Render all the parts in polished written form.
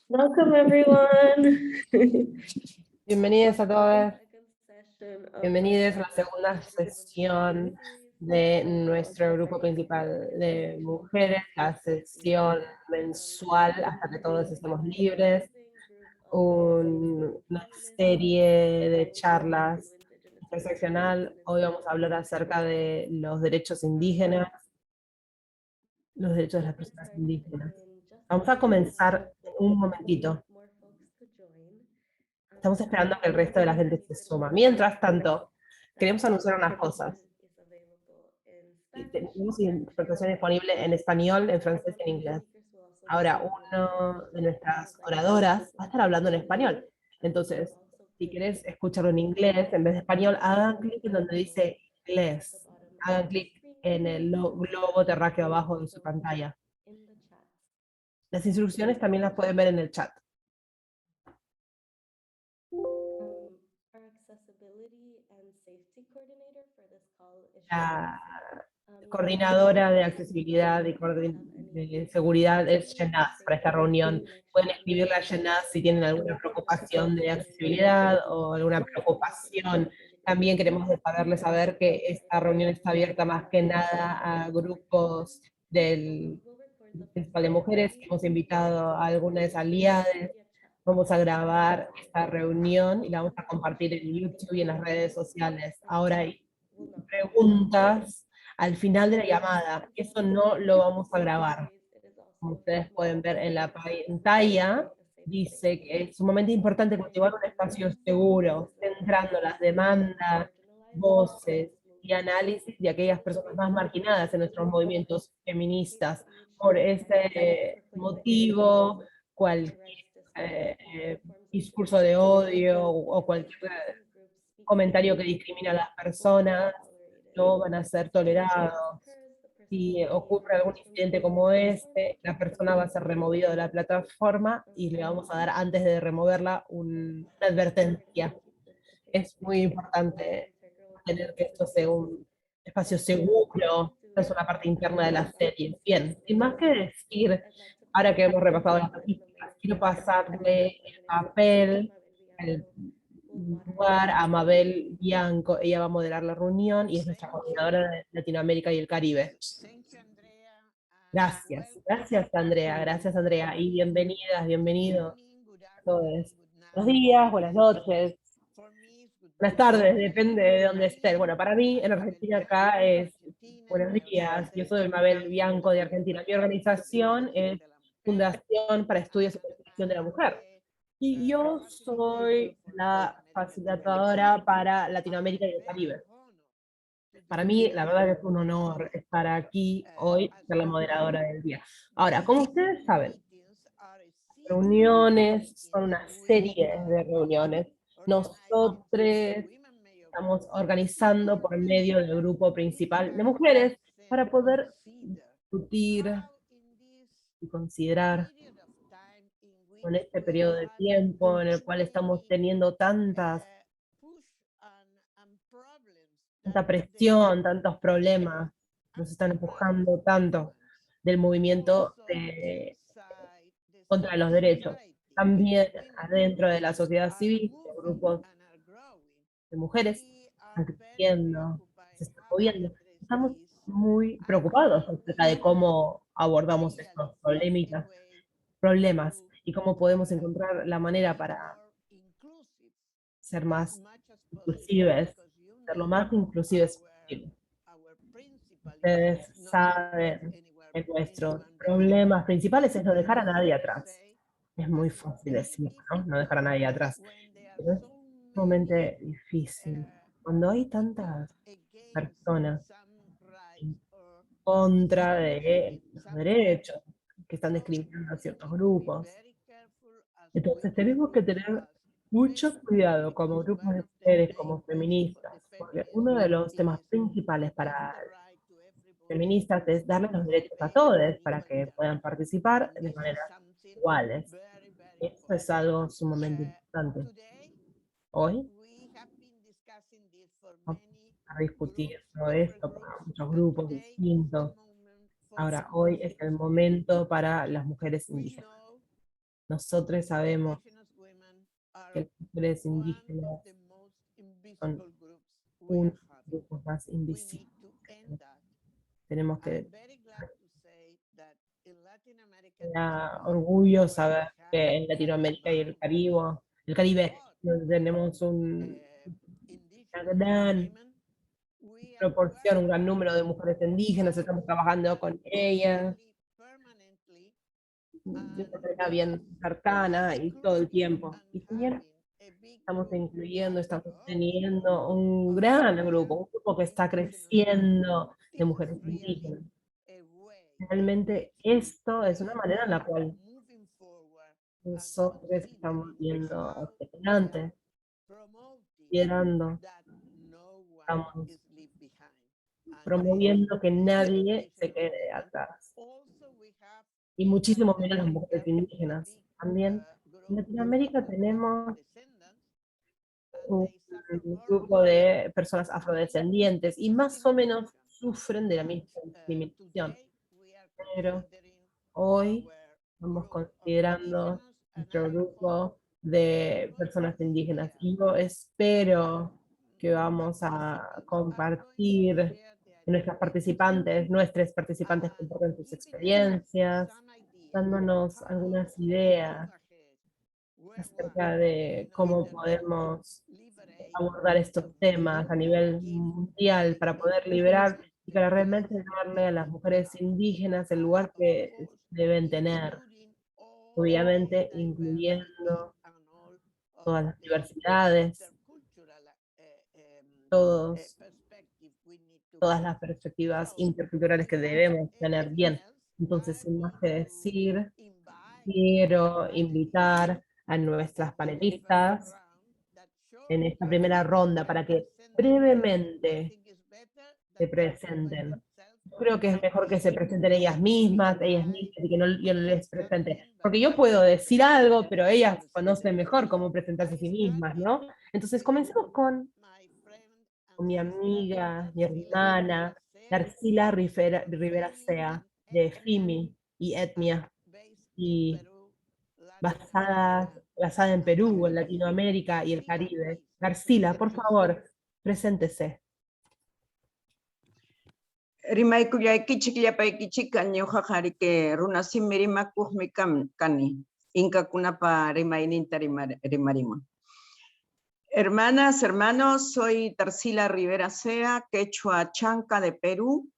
Welcome, everyone. Bienvenidos a todos. Bienvenidos a la segunda sesión de nuestro grupo principal de mujeres, la sesión mensual hasta que todos estemos libres, una serie de charlas interseccional. Hoy vamos a hablar acerca de los derechos indígenas, los derechos de las personas indígenas. Vamos a comenzar un momentito. Estamos esperando a que el resto de la gente se suma. Mientras tanto, queremos anunciar unas cosas. Tenemos interpretación disponible en español, en francés y en inglés. Ahora, una de nuestras oradoras va a estar hablando en español. Entonces, si querés escucharlo en inglés en vez de español, hagan clic en donde dice inglés. Hagan clic en el globo terráqueo abajo de su pantalla. Las instrucciones también las pueden ver en el chat. La coordinadora de accesibilidad y de seguridad es Shenaz para esta reunión. Pueden escribirle a Shenaz si tienen alguna preocupación de accesibilidad o alguna preocupación. También queremos saberles saber que esta reunión está abierta más que nada a grupos del Principal de Mujeres. Hemos invitado a algunas aliadas. Vamos a grabar esta reunión y la vamos a compartir en YouTube y en las redes sociales. Ahora hay preguntas al final de la llamada. Eso no lo vamos a grabar. Como ustedes pueden ver en la pantalla, dice que es sumamente importante cultivar un espacio seguro, centrando las demandas, voces y análisis de aquellas personas más marginadas en nuestros movimientos feministas. Por ese motivo, cualquier discurso de odio o cualquier comentario que discrimina a las personas no van a ser tolerados. Si ocurre algún incidente como este, la persona va a ser removida de la plataforma y le vamos a dar, antes de removerla, una advertencia. Es muy importante tener que esto sea un espacio seguro. Esta es una parte interna de la serie. Bien, sin más que decir, ahora que hemos repasado las estadísticas, quiero pasarle el papel, el lugar a Mabel Bianco. Ella va a moderar la reunión y es nuestra coordinadora de Latinoamérica y el Caribe. Gracias Andrea, y bienvenidas, bienvenidos a todos. Buenos días, buenas noches, buenas tardes, depende de dónde estén. Bueno, para mí en Argentina acá es buenos días. Yo soy Mabel Bianco de Argentina. Mi organización es Fundación para Estudios y Protección de la Mujer. Y yo soy la facilitadora para Latinoamérica y el Caribe. Para mí, la verdad que es un honor estar aquí hoy, ser la moderadora del día. Ahora, como ustedes saben, reuniones son una serie de reuniones. Nosotros estamos organizando por medio del grupo principal de mujeres para poder discutir y considerar con este periodo de tiempo en el cual estamos teniendo tanta presión, tantos problemas, nos están empujando tanto del movimiento contra los derechos. También adentro de la sociedad civil, grupos de mujeres están creciendo, se están moviendo. Estamos muy preocupados acerca de cómo abordamos estos problemas y cómo podemos encontrar la manera para ser más inclusives, ser lo más inclusives posible. Ustedes saben que nuestros problemas principales es no dejar a nadie atrás. Es muy fácil decir, ¿no? No dejar a nadie atrás. Pero es sumamente difícil. Cuando hay tantas personas en contra de los derechos, que están discriminando a ciertos grupos, entonces tenemos que tener mucho cuidado como grupos de mujeres, como feministas, porque uno de los temas principales para feministas es darles los derechos a todos para que puedan participar de maneras iguales. Eso es algo sumamente importante. Hoy vamos a discutir todo esto para muchos grupos distintos. Ahora, hoy es el momento para las mujeres indígenas. Nosotros sabemos que las mujeres indígenas son uno de los grupos más invisibles. Tenemos que me da orgullo saber que en Latinoamérica y el Caribe, donde tenemos una gran proporción, un gran número de mujeres indígenas, estamos trabajando con ellas de una manera bien cercana y todo el tiempo. Y también estamos incluyendo, estamos teniendo un gran grupo, un grupo que está creciendo de mujeres indígenas. Realmente esto es una manera en la cual nosotros estamos viendo hacia adelante, liderando, estamos promoviendo que nadie se quede atrás. Y muchísimo menos las mujeres indígenas. También en Latinoamérica tenemos un grupo de personas afrodescendientes y más o menos sufren de la misma discriminación. Pero hoy estamos considerando nuestro grupo de personas indígenas y yo espero que vamos a compartir nuestras participantes comparten sus experiencias, dándonos algunas ideas acerca de cómo podemos abordar estos temas a nivel mundial para poder liberar y para realmente darle a las mujeres indígenas el lugar que deben tener, obviamente incluyendo todas las diversidades, todos, todas las perspectivas interculturales que debemos tener bien. Entonces, sin más que decir, quiero invitar a nuestras panelistas en esta primera ronda para que brevemente se presenten. Yo creo que es mejor que se presenten ellas mismas, y que no, yo no les presente. Porque yo puedo decir algo, pero ellas conocen mejor cómo presentarse a sí mismas, ¿no? Entonces, comencemos con mi amiga, mi hermana, Tarsila Rivera Sea, de FIMI y Etnia, y basada en Perú, en Latinoamérica y el Caribe. Tarsila, por favor, preséntese. Rimaykullay llapaykichik ñuqa qharique runasimirimakuqmi kani inkakunapa rimayninta rimarimun. Hermanas, hermanos, soy Tarsila Rivera Sea, quechua chanca de Perú,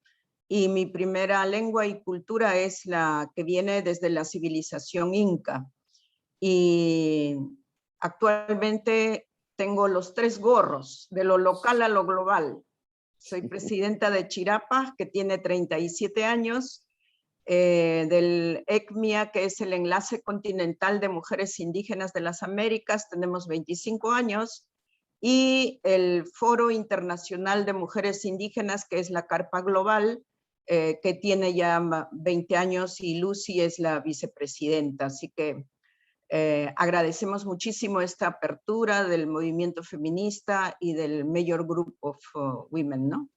y mi primera lengua y cultura es la que viene desde la civilización inca. Y actualmente tengo los 3 gorros, de lo local a lo global. Soy presidenta de Chirapa, que tiene 37 años, del ECMIA, que es el Enlace Continental de Mujeres Indígenas de las Américas, tenemos 25 años, y el Foro Internacional de Mujeres Indígenas, que es la Carpa Global, que tiene ya 20 años, y Lucy es la vicepresidenta. Así que agradecemos muchísimo esta apertura del movimiento feminista y del Major Group of Women, ¿no?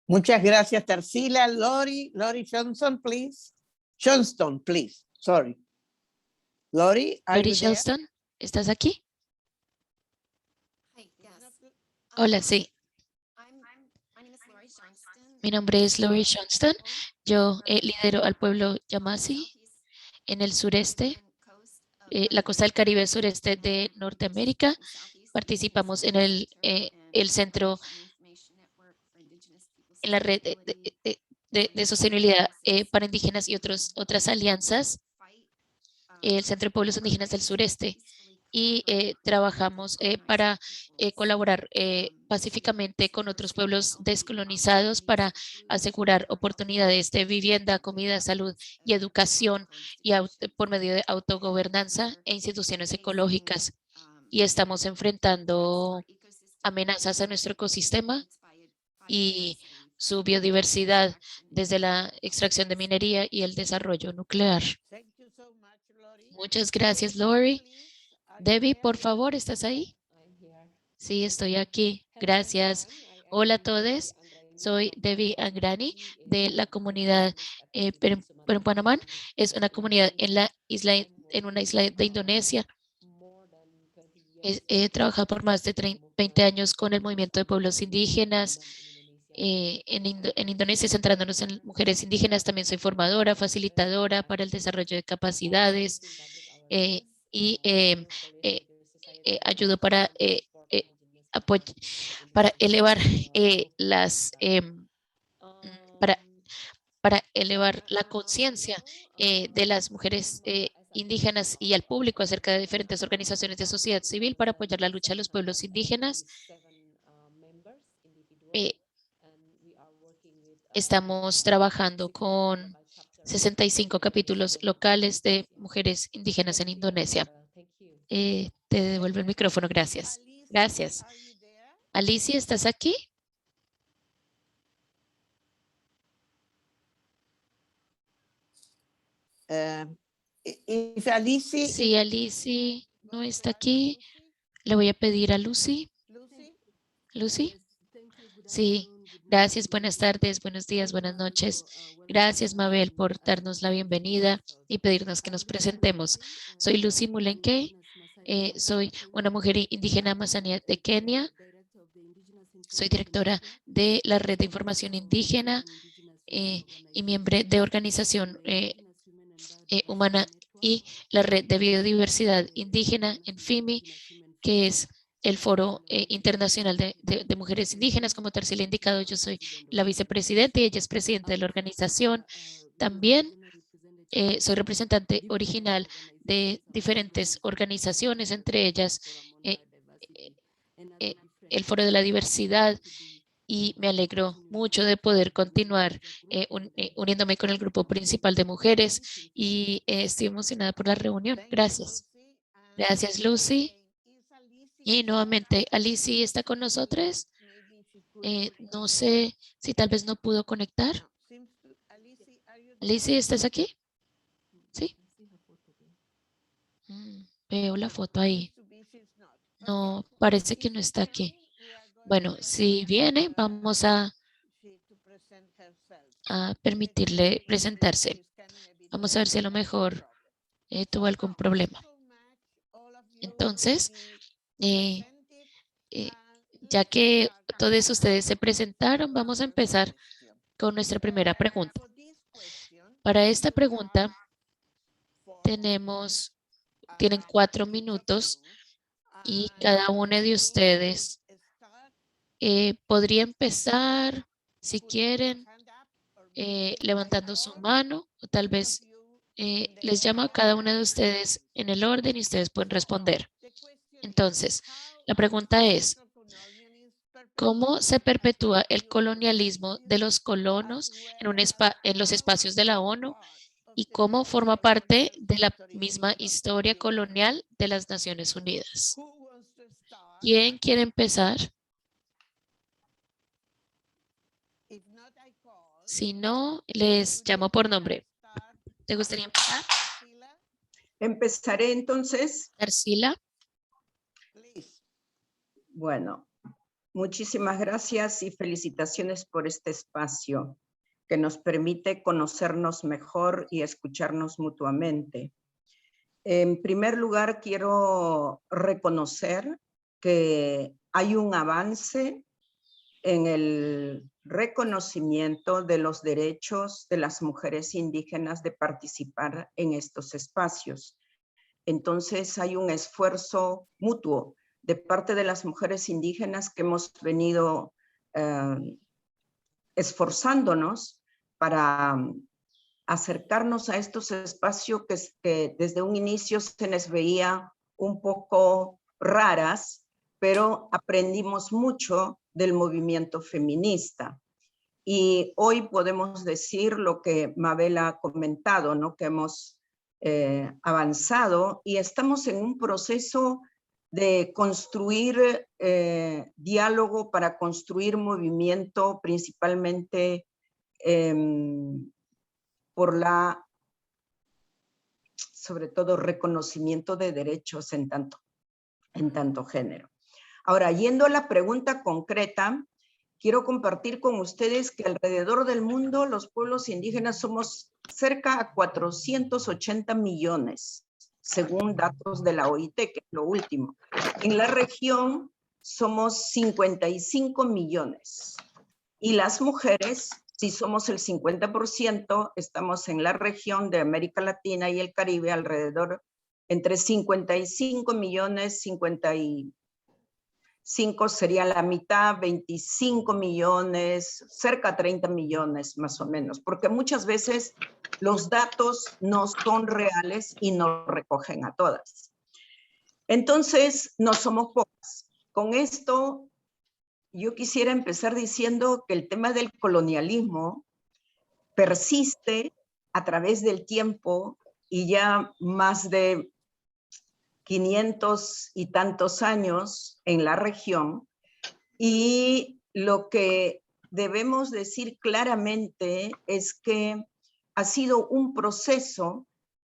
Muchas gracias, Tarsila. Lori Johnston, please. Johnston, please. Sorry. Lori, are Lori you there? Johnston, ¿estás aquí? Hola, sí. Mi nombre es Lori Johnston. Yo lidero al pueblo Yamasee en el sureste, la costa del Caribe sureste de Norteamérica. Participamos en el centro, en la red de sostenibilidad para indígenas y otras alianzas, el Centro de Pueblos Indígenas del Sureste. Y trabajamos para colaborar pacíficamente con otros pueblos descolonizados para asegurar oportunidades de vivienda, comida, salud y educación y por medio de autogobernanza e instituciones ecológicas. Y estamos enfrentando amenazas a nuestro ecosistema y su biodiversidad desde la extracción de minería y el desarrollo nuclear. Muchas gracias, Lori. Debbie, por favor, ¿estás ahí? Sí, estoy aquí. Gracias. Hola a todos. Soy Debbie Angrani de la comunidad Perempuanamán. Es una comunidad en una isla de Indonesia. He trabajado por más de 20 años con el movimiento de pueblos indígenas en Indonesia, centrándonos en mujeres indígenas. También soy formadora, facilitadora para el desarrollo de capacidades y ayudo para elevar para elevar la conciencia de las mujeres indígenas y al público acerca de diferentes organizaciones de sociedad civil para apoyar la lucha de los pueblos indígenas. Estamos trabajando con 65 capítulos locales de mujeres indígenas en Indonesia. Te devuelvo el micrófono, gracias. Gracias. Alicia, ¿estás aquí? If Alicia Si Alicia no está aquí, le voy a pedir a Lucy. Lucy. Sí, gracias, buenas tardes, buenos días, buenas noches. Gracias, Mabel, por darnos la bienvenida y pedirnos que nos presentemos. Soy Lucy Mulenque, soy una mujer indígena amazonía de Kenia. Soy directora de la Red de Información Indígena y miembro de Organización Humana y la Red de Biodiversidad Indígena en FIMI, que es el Foro Internacional de Mujeres Indígenas. Como Tarsila ha indicado, yo soy la vicepresidenta y ella es presidenta de la organización. También soy representante original de diferentes organizaciones, entre ellas el Foro de la Diversidad, y me alegro mucho de poder continuar uniéndome con el grupo principal de mujeres y estoy emocionada por la reunión. Gracias. Gracias, Lucy. Y nuevamente, Alicia está con nosotros. No sé si tal vez no pudo conectar. Alicia, ¿estás aquí? Sí. Veo la foto ahí. No, parece que no está aquí. Bueno, si viene, vamos a permitirle presentarse. Vamos a ver si a lo mejor tuvo algún problema. Entonces, ya que todos ustedes se presentaron, vamos a empezar con nuestra primera pregunta. Para esta pregunta, tienen 4 minutos y cada uno de ustedes podría empezar, si quieren, levantando su mano, o tal vez les llamo a cada uno de ustedes en el orden y ustedes pueden responder. Entonces, la pregunta es, ¿cómo se perpetúa el colonialismo de los colonos en los espacios de la ONU y cómo forma parte de la misma historia colonial de las Naciones Unidas? ¿Quién quiere empezar? Si no, les llamo por nombre. ¿Te gustaría empezar? Empezaré entonces. Tarsila. Bueno, muchísimas gracias y felicitaciones por este espacio que nos permite conocernos mejor y escucharnos mutuamente. En primer lugar, quiero reconocer que hay un avance en el reconocimiento de los derechos de las mujeres indígenas de participar en estos espacios. Entonces hay un esfuerzo mutuo de parte de las mujeres indígenas que hemos venido esforzándonos para acercarnos a estos espacios que desde un inicio se les veía un poco raras, pero aprendimos mucho del movimiento feminista. Y hoy podemos decir lo que Mabel ha comentado, ¿no? Que hemos avanzado y estamos en un proceso de construir diálogo para construir movimiento, principalmente por sobre todo, reconocimiento de derechos en tanto género. Ahora, yendo a la pregunta concreta, quiero compartir con ustedes que alrededor del mundo los pueblos indígenas somos cerca a 480 millones, según datos de la OIT, que es lo último. En la región somos 55 millones. Y las mujeres, si somos el 50%, estamos en la región de América Latina y el Caribe alrededor entre 55 millones, 55 sería la mitad, 25 millones, cerca de 30 millones más o menos, porque muchas veces los datos no son reales y no recogen a todas. Entonces, no somos pocas. Con esto, yo quisiera empezar diciendo que el tema del colonialismo persiste a través del tiempo y ya más de 500 y tantos años en la región, y lo que debemos decir claramente es que ha sido un proceso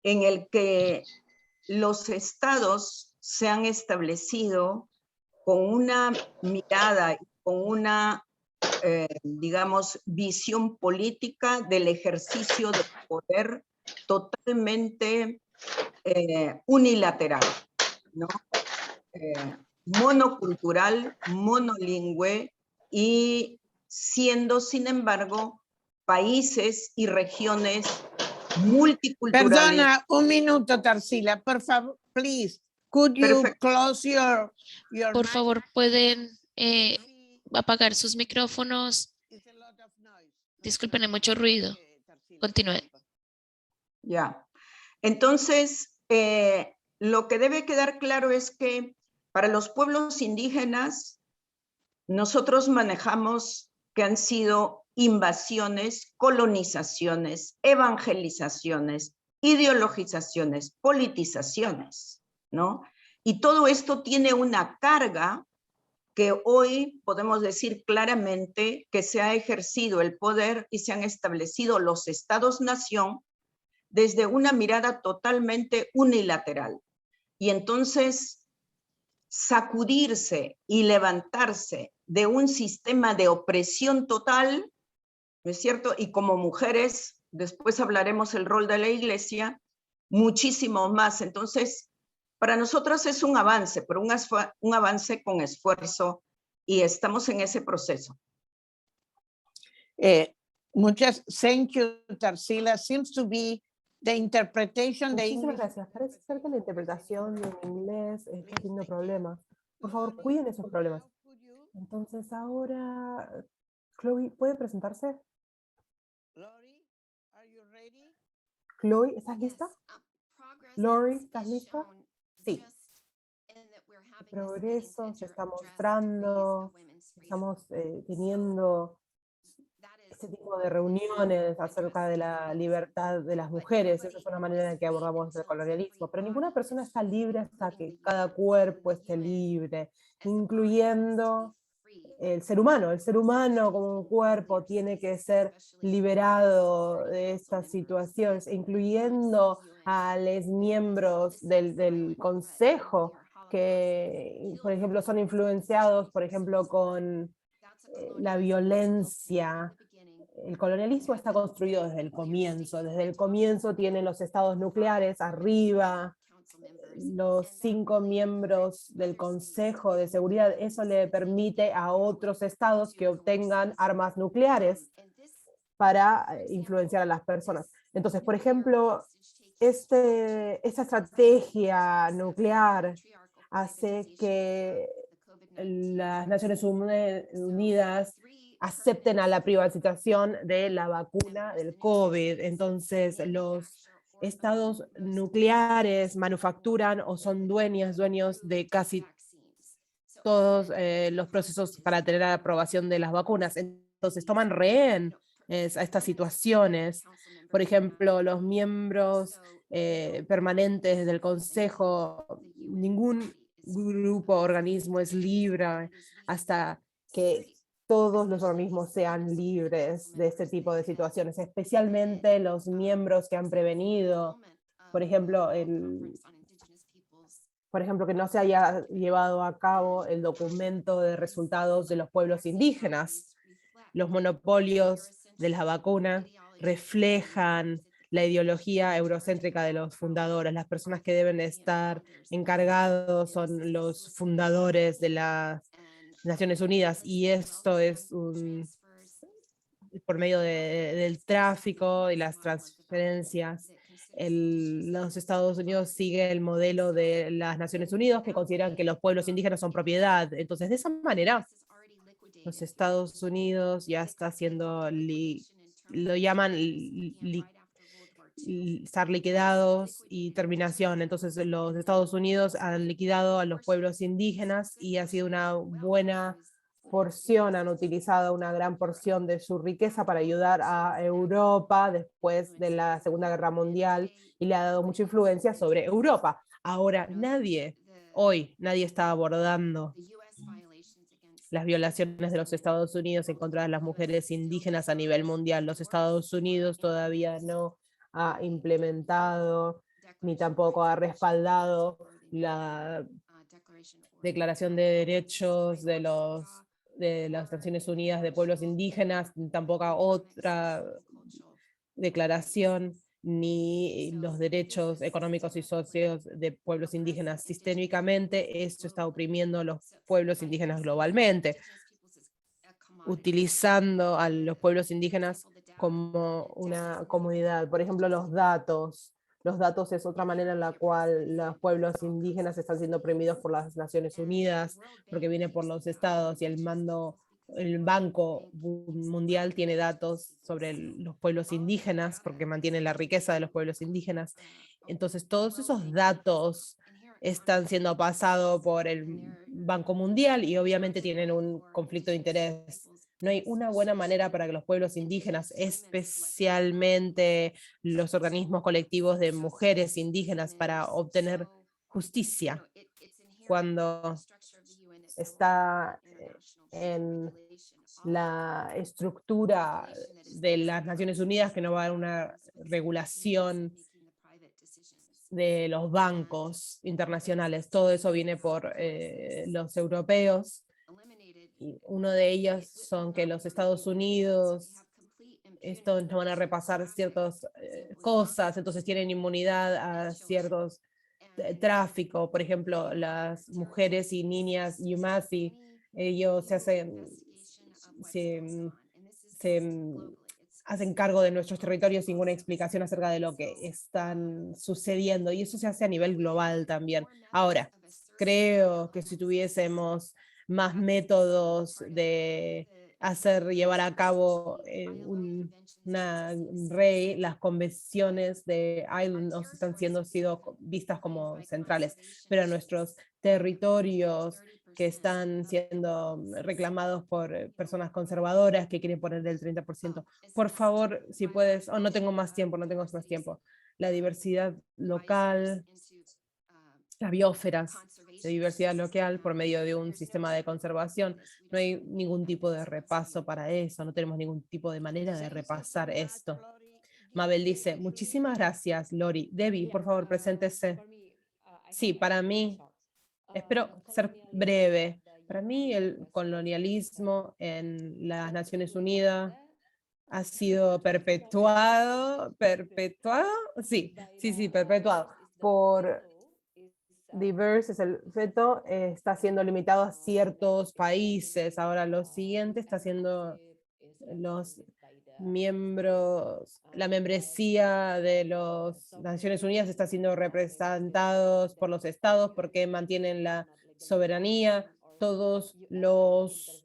en el que los estados se han establecido con una mirada, con una, digamos, visión política del ejercicio de poder totalmente unilateral, ¿no? Monocultural, monolingüe y siendo, sin embargo, países y regiones multiculturales. Perdona, un minuto, Tarsila, por favor, please. Could you Perfecto. close your Por mic? favor, pueden apagar sus micrófonos. It's a lot of noise. Disculpen, hay mucho ruido. Tarsila, Continúe. Ya. Entonces, lo que debe quedar claro es que para los pueblos indígenas, nosotros manejamos que han sido invasiones, colonizaciones, evangelizaciones, ideologizaciones, politizaciones, ¿no? Y todo esto tiene una carga que hoy podemos decir claramente que se ha ejercido el poder y se han establecido los estados-nación desde una mirada totalmente unilateral. Y entonces, sacudirse y levantarse de un sistema de opresión total, ¿no es cierto? Y como mujeres, después hablaremos el rol de la iglesia, muchísimo más. Entonces, para nosotros es un avance, pero un avance con esfuerzo, y estamos en ese proceso. Thank you, Tarsila. Seems to be the interpretation, the Muchísimas English. gracias. Parece ser que la interpretación en inglés está teniendo problemas. Por favor, cuiden esos problemas. Entonces ahora, Chloe, ¿puede presentarse? Lori, are you ready? Chloe, ¿estás lista? Lori, ¿estás lista? Sí. El progreso se está mostrando, estamos teniendo este tipo de reuniones acerca de la libertad de las mujeres. Esa es una manera en que abordamos el colonialismo. Pero ninguna persona está libre hasta que cada cuerpo esté libre, incluyendo el ser humano. El ser humano como un cuerpo tiene que ser liberado de estas situaciones, incluyendo a los miembros del Consejo, que, por ejemplo, son influenciados, por ejemplo, con la violencia. El colonialismo está construido desde el comienzo. Desde el comienzo tienen los estados nucleares arriba, los 5 miembros del Consejo de Seguridad. Eso le permite a otros estados que obtengan armas nucleares para influenciar a las personas. Entonces, por ejemplo, esta estrategia nuclear hace que las Naciones Unidas acepten a la privatización de la vacuna del COVID. Entonces, los estados nucleares manufacturan o son dueños de casi todos los procesos para tener la aprobación de las vacunas. Entonces, toman rehén a estas situaciones. Por ejemplo, los miembros permanentes del Consejo, ningún grupo o organismo es libre hasta que todos los organismos sean libres de este tipo de situaciones, especialmente los miembros que han prevenido, por ejemplo, por ejemplo, que no se haya llevado a cabo el documento de resultados de los pueblos indígenas. Los monopolios de la vacuna reflejan la ideología eurocéntrica de los fundadores. Las personas que deben estar encargados son los fundadores de las Naciones Unidas, y esto es por medio del tráfico y las transferencias. Los Estados Unidos sigue el modelo de las Naciones Unidas, que consideran que los pueblos indígenas son propiedad. Entonces, de esa manera, los Estados Unidos ya está haciendo, lo llaman estar liquidados y terminación. Entonces los Estados Unidos han liquidado a los pueblos indígenas y ha sido una buena porción, han utilizado una gran porción de su riqueza para ayudar a Europa después de la Segunda Guerra Mundial, y le ha dado mucha influencia sobre Europa. Ahora hoy nadie está abordando las violaciones de los Estados Unidos en contra de las mujeres indígenas a nivel mundial. Los Estados Unidos todavía no ha implementado ni tampoco ha respaldado la Declaración de Derechos de las Naciones Unidas de Pueblos Indígenas, tampoco otra declaración, ni los derechos económicos y socios de pueblos indígenas. Sistémicamente, esto está oprimiendo a los pueblos indígenas globalmente, utilizando a los pueblos indígenas como una comunidad. Por ejemplo, los datos. Los datos es otra manera en la cual los pueblos indígenas están siendo oprimidos por las Naciones Unidas, porque viene por los estados, y el Banco Mundial tiene datos sobre los pueblos indígenas, porque mantiene la riqueza de los pueblos indígenas. Entonces, todos esos datos están siendo pasados por el Banco Mundial y obviamente tienen un conflicto de interés. No hay una buena manera para que los pueblos indígenas, especialmente los organismos colectivos de mujeres indígenas, para obtener justicia cuando está en la estructura de las Naciones Unidas, que no va a haber una regulación de los bancos internacionales. Todo eso viene por los europeos. Y uno de ellos son que los Estados Unidos, esto no van a repasar ciertas cosas, entonces tienen inmunidad a ciertos tráfico. Por ejemplo, las mujeres y niñas Yumasi, ellos se hacen cargo de nuestros territorios sin ninguna explicación acerca de lo que están sucediendo, y eso se hace a nivel global también. Ahora, creo que si tuviésemos más métodos de llevar a cabo las convenciones de Island no están sido vistas como centrales, pero nuestros territorios que están siendo reclamados por personas conservadoras que quieren poner el 30%. Por favor, si puedes, no tengo más tiempo, la diversidad local, las biosferas de diversidad local por medio de un sistema de conservación. No hay ningún tipo de repaso para eso, no tenemos ningún tipo de manera de repasar esto. Mabel dice, muchísimas gracias, Lori. Debbie, por favor, preséntese. Sí, para mí, espero ser breve. Para mí el colonialismo en las Naciones Unidas ha sido perpetuado por diverse, es el feto, está siendo limitado a ciertos países. Ahora lo siguiente está siendo los miembros, la membresía de las Naciones Unidas está siendo representados por los estados porque mantienen la soberanía. Todos los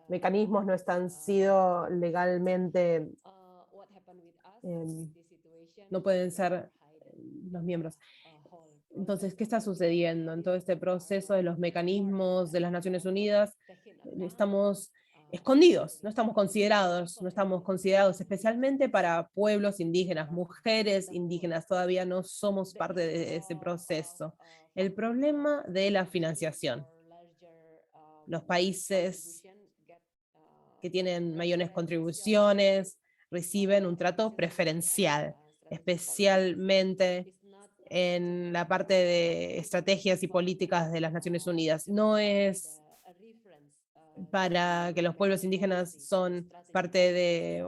mecanismos no están sido legalmente, no pueden ser los miembros. Entonces, ¿qué está sucediendo en todo este proceso de los mecanismos de las Naciones Unidas? Estamos escondidos, no estamos considerados especialmente para pueblos indígenas, mujeres indígenas, todavía no somos parte de ese proceso. El problema de la financiación. Los países que tienen mayores contribuciones reciben un trato preferencial, especialmente en la parte de estrategias y políticas de las Naciones Unidas. No es para que los pueblos indígenas son parte de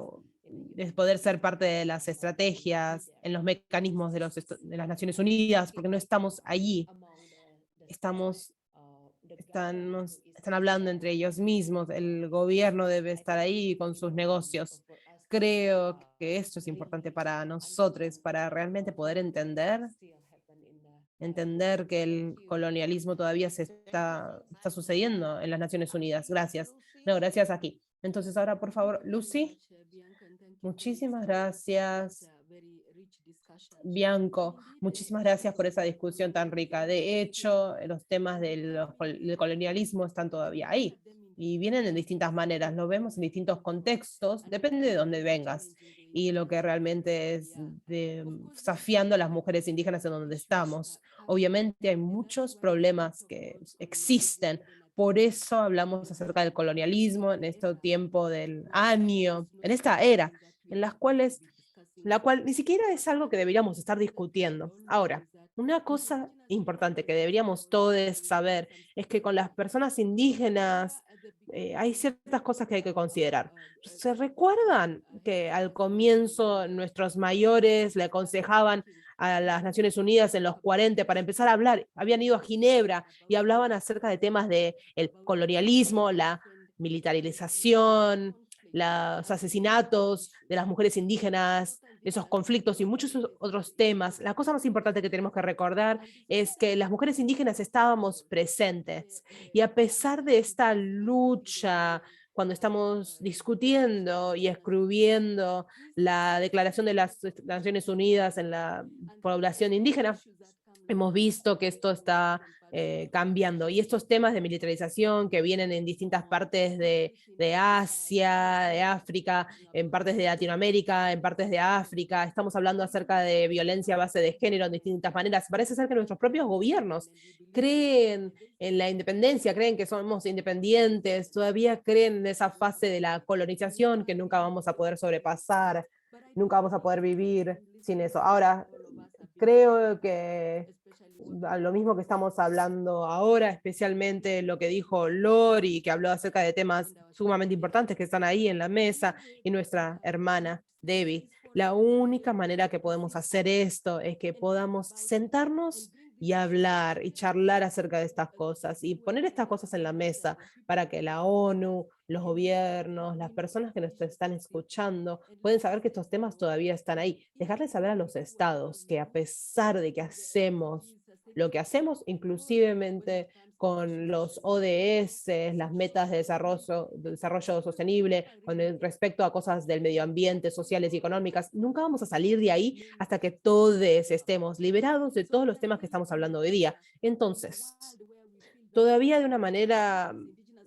poder ser parte de las estrategias, en los mecanismos de las Naciones Unidas, porque no estamos allí. Están hablando entre ellos mismos, el gobierno debe estar ahí con sus negocios. Creo que esto es importante para nosotros, para realmente poder entender que el colonialismo todavía está sucediendo en las Naciones Unidas. Gracias. No, gracias aquí. Entonces ahora, por favor, Lucy. Muchísimas gracias. Bianco, muchísimas gracias por esa discusión tan rica. De hecho, los temas del colonialismo están todavía ahí y vienen en distintas maneras, lo vemos en distintos contextos, depende de dónde vengas y lo que realmente es desafiando a las mujeres indígenas en donde estamos. Obviamente hay muchos problemas que existen, por eso hablamos acerca del colonialismo en este tiempo del año, en esta era, en las cuales la cual ni siquiera es algo que deberíamos estar discutiendo. Ahora, una cosa importante que deberíamos todos saber es que con las personas indígenas hay ciertas cosas que hay que considerar. ¿Se recuerdan que al comienzo nuestros mayores le aconsejaban a las Naciones Unidas en los 40 para empezar a hablar? Habían ido a Ginebra y hablaban acerca de temas del colonialismo, la militarización, los asesinatos de las mujeres indígenas, esos conflictos y muchos otros temas. La cosa más importante que tenemos que recordar es que las mujeres indígenas estábamos presentes y a pesar de esta lucha, cuando estamos discutiendo y escribiendo la Declaración de las Naciones Unidas en la población indígena, hemos visto que esto está cambiando. Y estos temas de militarización que vienen en distintas partes de Asia, de África, en partes de Latinoamérica, en partes de África, estamos hablando acerca de violencia a base de género en distintas maneras. Parece ser que nuestros propios gobiernos creen en la independencia, creen que somos independientes, todavía creen en esa fase de la colonización que nunca vamos a poder sobrepasar, nunca vamos a poder vivir sin eso. Ahora, creo que a lo mismo que estamos hablando ahora, especialmente lo que dijo Lori, que habló acerca de temas sumamente importantes que están ahí en la mesa, y nuestra hermana Debbie. La única manera que podemos hacer esto es que podamos sentarnos y hablar y charlar acerca de estas cosas y poner estas cosas en la mesa para que la ONU, los gobiernos, las personas que nos están escuchando pueden saber que estos temas todavía están ahí. Dejarles saber a los estados que a pesar de que hacemos lo que hacemos, inclusivemente con los ODS, las metas de desarrollo sostenible, con respecto a cosas del medio ambiente, sociales y económicas, nunca vamos a salir de ahí hasta que todos estemos liberados de todos los temas que estamos hablando hoy día. Entonces, todavía de una manera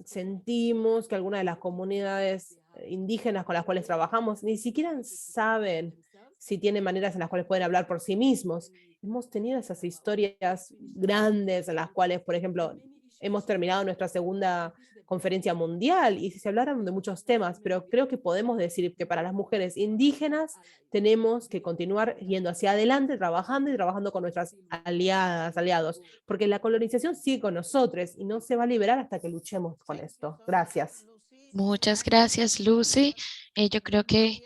sentimos que algunas de las comunidades indígenas con las cuales trabajamos ni siquiera saben si tienen maneras en las cuales pueden hablar por sí mismos. Hemos tenido esas historias grandes en las cuales, por ejemplo, hemos terminado nuestra segunda conferencia mundial y se hablaron de muchos temas, pero creo que podemos decir que para las mujeres indígenas tenemos que continuar yendo hacia adelante, trabajando y trabajando con nuestras aliados, porque la colonización sigue con nosotros y no se va a liberar hasta que luchemos con esto. Gracias. Muchas gracias, Lucy. Yo creo que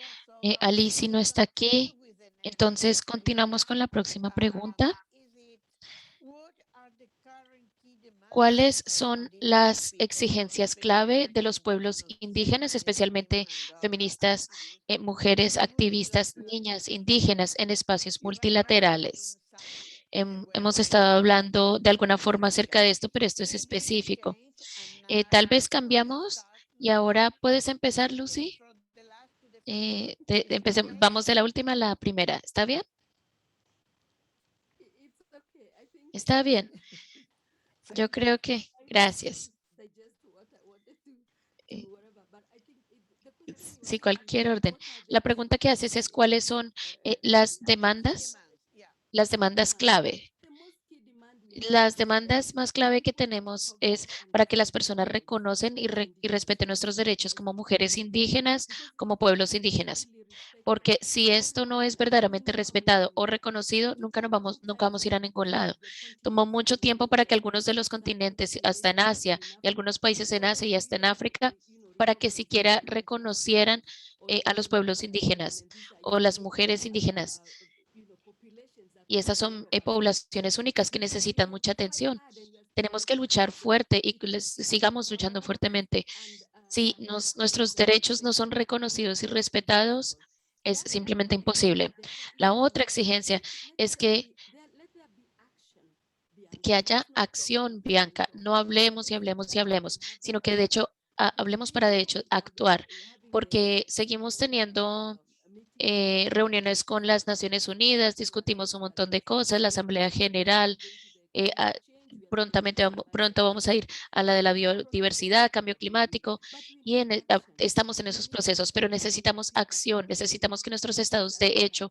Alicia no está aquí. Entonces, continuamos con la próxima pregunta. ¿Cuáles son las exigencias clave de los pueblos indígenas, especialmente feministas, mujeres, activistas, niñas indígenas en espacios multilaterales? Hemos estado hablando de alguna forma acerca de esto, pero esto es específico. Tal vez cambiamos y ahora puedes empezar, Lucy. Vamos de la última a la primera. ¿Está bien? Está bien. Yo creo que, gracias. Sí, cualquier orden. La pregunta que haces es cuáles son las demandas clave Las demandas más clave que tenemos es para que las personas reconocen y respeten nuestros derechos como mujeres indígenas, como pueblos indígenas. Porque si esto no es verdaderamente respetado o reconocido, nunca vamos a ir a ningún lado. Tomó mucho tiempo para que algunos de los continentes, hasta en Asia y algunos países en Asia y hasta en África, para que siquiera reconocieran a los pueblos indígenas o las mujeres indígenas. Y estas son poblaciones únicas que necesitan mucha atención. Tenemos que luchar fuerte y que sigamos luchando fuertemente. Si nuestros derechos no son reconocidos y respetados, es simplemente imposible. La otra exigencia es que haya acción, Bianca. No hablemos y hablemos y hablemos, sino que de hecho hablemos para de hecho actuar, porque seguimos teniendo reuniones con las Naciones Unidas, discutimos un montón de cosas, la Asamblea General, pronto vamos a ir a la de la biodiversidad, cambio climático, y estamos en esos procesos, pero necesitamos acción, necesitamos que nuestros estados de hecho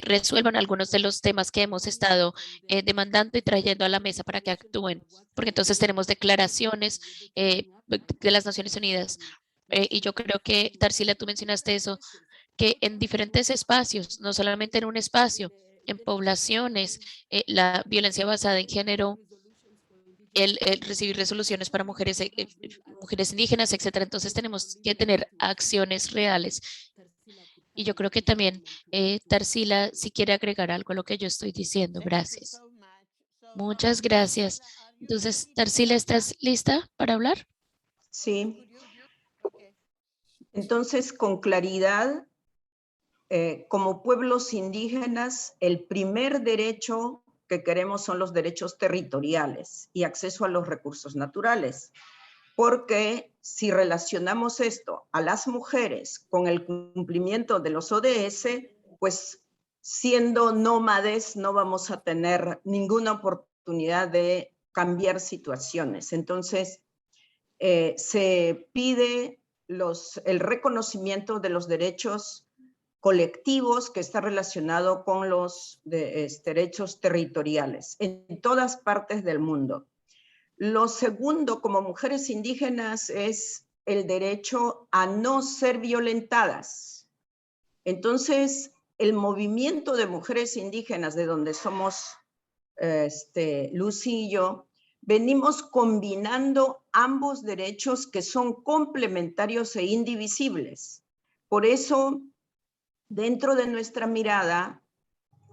resuelvan algunos de los temas que hemos estado demandando y trayendo a la mesa para que actúen, porque entonces tenemos declaraciones de las Naciones Unidas. Y yo creo que, Tarsila, tú mencionaste eso, que en diferentes espacios, no solamente en un espacio, en poblaciones, la violencia basada en género, el recibir resoluciones para mujeres indígenas, etcétera. Entonces tenemos que tener acciones reales. Y yo creo que también Tarsila, si quiere agregar algo a lo que yo estoy diciendo. Gracias. Muchas gracias. Entonces, Tarsila, ¿estás lista para hablar? Sí. Entonces, con claridad, como pueblos indígenas, el primer derecho que queremos son los derechos territoriales y acceso a los recursos naturales. Porque si relacionamos esto a las mujeres con el cumplimiento de los ODS, pues siendo nómades no vamos a tener ninguna oportunidad de cambiar situaciones. Entonces, se pide el reconocimiento de los derechos colectivos que está relacionado con los derechos territoriales en todas partes del mundo. Lo segundo, como mujeres indígenas, es el derecho a no ser violentadas. Entonces, el movimiento de mujeres indígenas, de donde somos Lucy y yo, venimos combinando ambos derechos que son complementarios e indivisibles. Por eso, dentro de nuestra mirada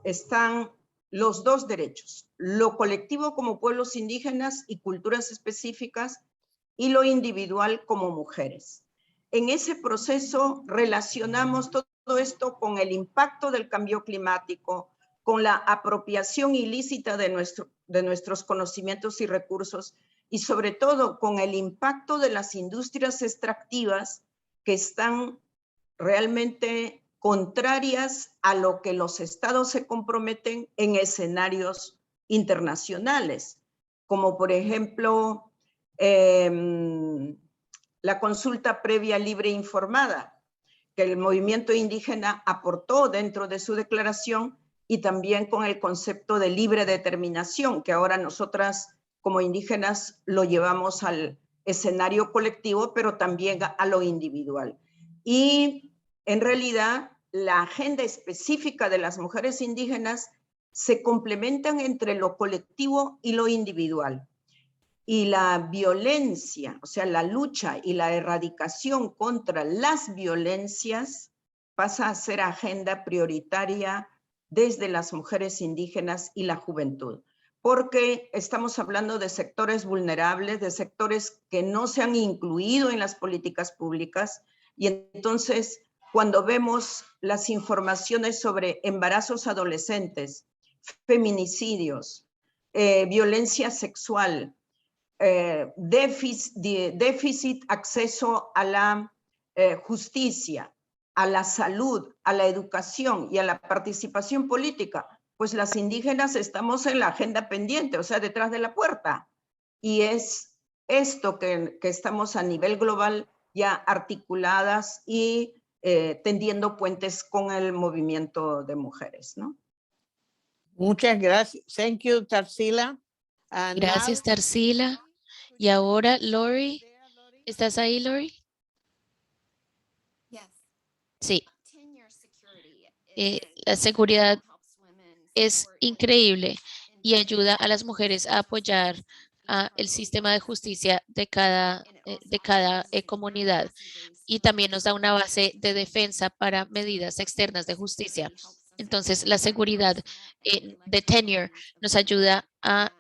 están los dos derechos, lo colectivo como pueblos indígenas y culturas específicas y lo individual como mujeres. En ese proceso relacionamos todo esto con el impacto del cambio climático, con la apropiación ilícita de nuestros conocimientos y recursos y sobre todo con el impacto de las industrias extractivas que están realmente contrarias a lo que los estados se comprometen en escenarios internacionales, como por ejemplo la consulta previa libre e informada, que el movimiento indígena aportó dentro de su declaración, y también con el concepto de libre determinación, que ahora nosotras como indígenas lo llevamos al escenario colectivo, pero también a lo individual. Y en realidad, la agenda específica de las mujeres indígenas se complementan entre lo colectivo y lo individual. Y la violencia, o sea, la lucha y la erradicación contra las violencias pasa a ser agenda prioritaria desde las mujeres indígenas y la juventud. Porque estamos hablando de sectores vulnerables, de sectores que no se han incluido en las políticas públicas, y entonces cuando vemos las informaciones sobre embarazos adolescentes, feminicidios, violencia sexual, déficit acceso a la justicia, a la salud, a la educación y a la participación política, pues las indígenas estamos en la agenda pendiente, o sea, detrás de la puerta. Y es esto que estamos a nivel global ya articuladas y tendiendo puentes con el movimiento de mujeres, ¿no? Muchas gracias. Thank you, Tarsila. And Gracias, now, Tarsila. Y ahora, Lori, ¿estás ahí, Lori? Sí. La seguridad es increíble y ayuda a las mujeres a apoyar el sistema de justicia de cada comunidad, y también nos da una base de defensa para medidas externas de justicia. Entonces, la seguridad de tenure nos ayuda a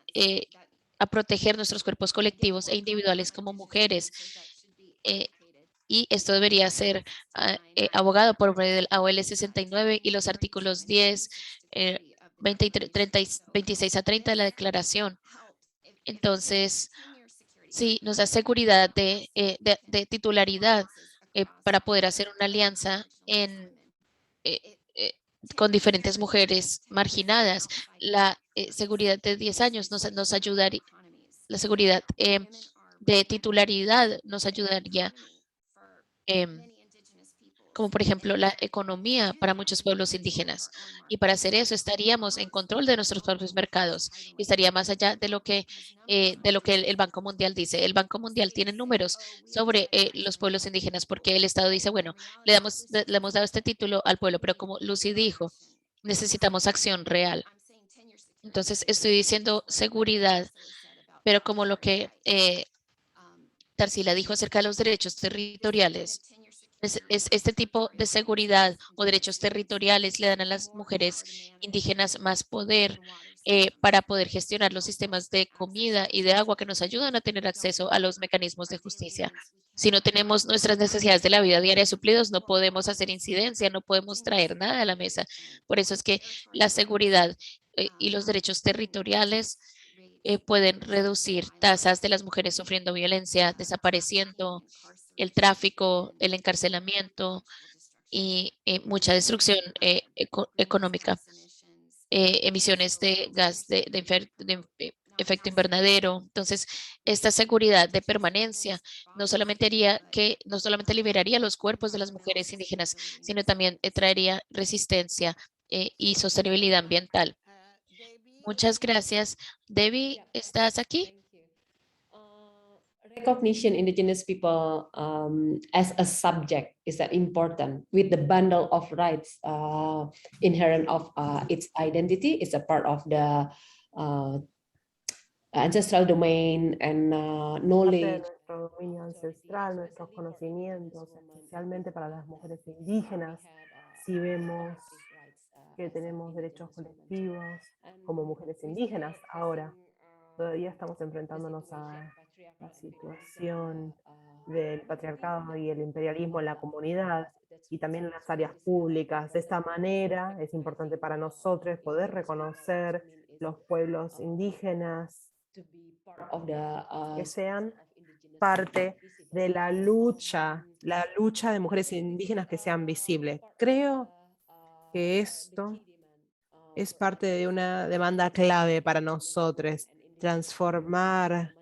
proteger nuestros cuerpos colectivos e individuales como mujeres. Y esto debería ser abogado por medio del AOL 69 y los artículos 10, 23, 30, 26 a 30 de la declaración. Entonces, sí, nos da seguridad de titularidad para poder hacer una alianza con diferentes mujeres marginadas. La seguridad de 10 años nos ayudaría, la seguridad de titularidad nos ayudaría, como por ejemplo la economía para muchos pueblos indígenas. Y para hacer eso estaríamos en control de nuestros propios mercados y estaría más allá de lo que el Banco Mundial dice. El Banco Mundial tiene números sobre los pueblos indígenas, porque el Estado dice, bueno, le hemos dado este título al pueblo, pero como Lucy dijo, necesitamos acción real. Entonces estoy diciendo seguridad, pero como lo que Tarsila dijo acerca de los derechos territoriales. Es este tipo de seguridad o derechos territoriales le dan a las mujeres indígenas más poder para poder gestionar los sistemas de comida y de agua que nos ayudan a tener acceso a los mecanismos de justicia. Si no tenemos nuestras necesidades de la vida diaria suplidos, no podemos hacer incidencia, no podemos traer nada a la mesa. Por eso es que la seguridad y los derechos territoriales pueden reducir tasas de las mujeres sufriendo violencia, desapareciendo, el tráfico, el encarcelamiento y mucha destrucción económica, emisiones de gas de efecto invernadero. Entonces, esta seguridad de permanencia no solamente liberaría los cuerpos de las mujeres indígenas, sino también traería resistencia y sostenibilidad ambiental. Muchas gracias. Debbie, ¿estás aquí? Recognition indigenous people as a subject is that important with the bundle of rights inherent of its identity. It's a part of the ancestral domain and Parte de knowledge. nuestro dominio ancestral, nuestros conocimientos, especialmente para las mujeres indígenas. Si vemos que tenemos derechos colectivos como mujeres indígenas, ahora todavía estamos enfrentándonos a la situación del patriarcado y el imperialismo en la comunidad y también en las áreas públicas. De esta manera es importante para nosotros poder reconocer los pueblos indígenas que sean parte de la lucha de mujeres indígenas que sean visibles. Creo que esto es parte de una demanda clave para nosotros, transformar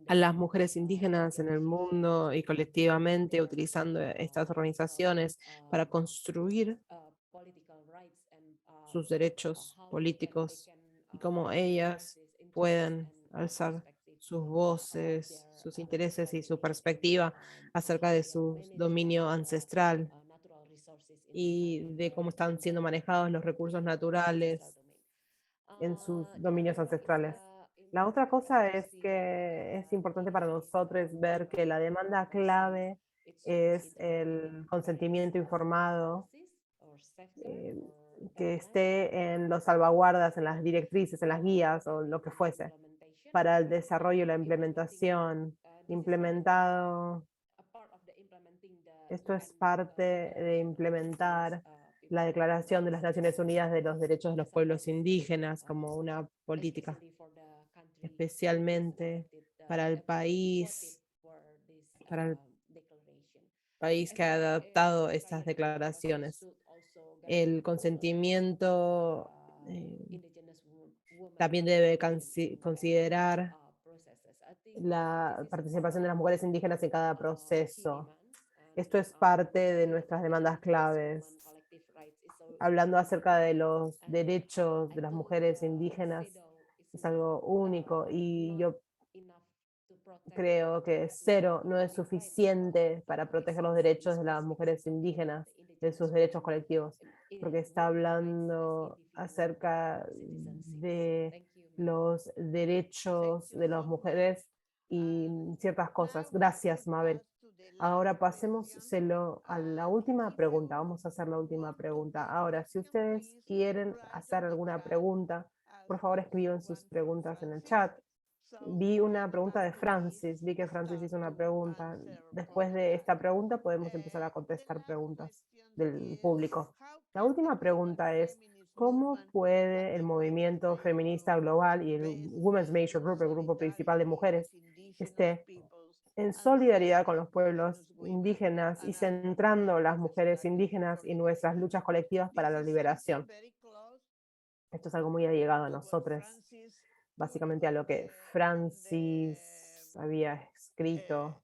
a las mujeres indígenas en el mundo y colectivamente utilizando estas organizaciones para construir sus derechos políticos y cómo ellas pueden alzar sus voces, sus intereses y su perspectiva acerca de su dominio ancestral y de cómo están siendo manejados los recursos naturales en sus dominios ancestrales. La otra cosa es que es importante para nosotros ver que la demanda clave es el consentimiento informado, que esté en los salvaguardas, en las directrices, en las guías o lo que fuese, para el desarrollo y la implementación. Implementado, esto es parte de implementar la Declaración de las Naciones Unidas de los Derechos de los Pueblos Indígenas como una política, especialmente para el país que ha adoptado estas declaraciones. El consentimiento también debe considerar la participación de las mujeres indígenas en cada proceso. Esto es parte de nuestras demandas claves. hablando acerca de los derechos de las mujeres indígenas, es algo único y yo creo que 0 no es suficiente para proteger los derechos de las mujeres indígenas, de sus derechos colectivos, porque está hablando acerca de los derechos de las mujeres y ciertas cosas. Gracias, Mabel. Ahora pasémoselo a la última pregunta. Vamos a hacer la última pregunta. Ahora, si ustedes quieren hacer alguna pregunta, por favor escriban sus preguntas en el chat. Vi una pregunta de Francis, vi que Francis hizo una pregunta. Después de esta pregunta podemos empezar a contestar preguntas del público. La última pregunta es, ¿cómo puede el movimiento feminista global y el Women's Major Group, el grupo principal de mujeres, esté en solidaridad con los pueblos indígenas y centrando las mujeres indígenas y nuestras luchas colectivas para la liberación? Esto es algo muy allegado a nosotros, básicamente a lo que Francis había escrito